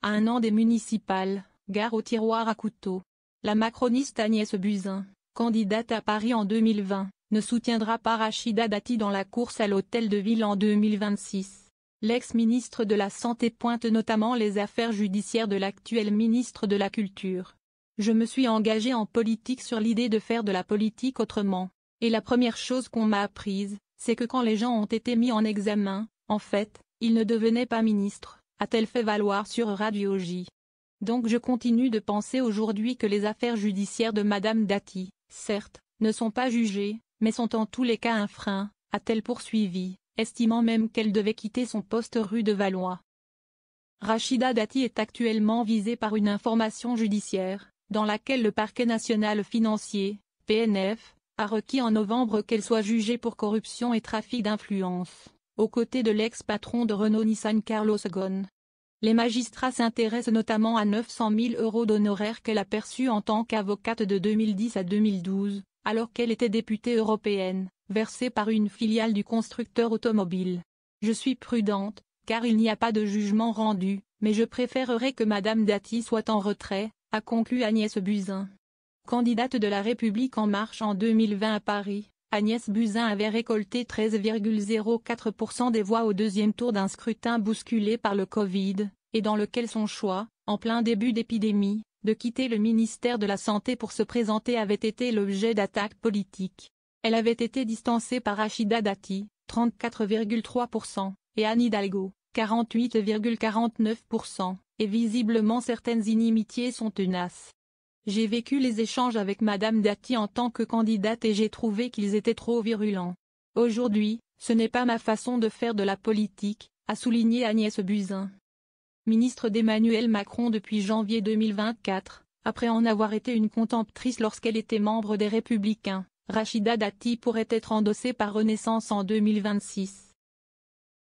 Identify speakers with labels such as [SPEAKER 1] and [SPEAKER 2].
[SPEAKER 1] À 1 an des municipales, gare au tiroir à couteau. La macroniste Agnès Buzyn, candidate à Paris en 2020, ne soutiendra pas Rachida Dati dans la course à l'hôtel de ville en 2026. L'ex-ministre de la Santé pointe notamment les affaires judiciaires de l'actuel ministre de la Culture. Je me suis engagée en politique sur l'idée de faire de la politique autrement. Et la première chose qu'on m'a apprise, c'est que quand les gens ont été mis en examen, en fait, ils ne devenaient pas ministres, a-t-elle fait valoir sur Radio J. Donc je continue de penser aujourd'hui que les affaires judiciaires de Madame Dati, certes, ne sont pas jugées, mais sont en tous les cas un frein, a-t-elle poursuivi, estimant même qu'elle devait quitter son poste rue de Valois. Rachida Dati est actuellement visée par une information judiciaire, dans laquelle le parquet national financier, PNF, a requis en novembre qu'elle soit jugée pour corruption et trafic d'influence, aux côtés de l'ex-patron de Renault-Nissan Carlos Ghosn. Les magistrats s'intéressent notamment à 900 000 € d'honoraires qu'elle a perçus en tant qu'avocate de 2010 à 2012, alors qu'elle était députée européenne, versés par une filiale du constructeur automobile. Je suis prudente, car il n'y a pas de jugement rendu, mais je préférerais que Madame Dati soit en retrait, a conclu Agnès Buzyn. Candidate de La République En Marche en 2020 à Paris, Agnès Buzyn avait récolté 13,04% des voix au deuxième tour d'un scrutin bousculé par le Covid, et dans lequel son choix, en plein début d'épidémie, de quitter le ministère de la Santé pour se présenter avait été l'objet d'attaques politiques. Elle avait été distancée par Rachida Dati, 34,3%, et Anne Hidalgo, 48,49%, et visiblement certaines inimitiés sont tenaces. J'ai vécu les échanges avec Madame Dati en tant que candidate et j'ai trouvé qu'ils étaient trop virulents. Aujourd'hui, ce n'est pas ma façon de faire de la politique, a souligné Agnès Buzyn. Ministre d'Emmanuel Macron depuis janvier 2024, après en avoir été une contemptrice lorsqu'elle était membre des Républicains, Rachida Dati pourrait être endossée par Renaissance en 2026.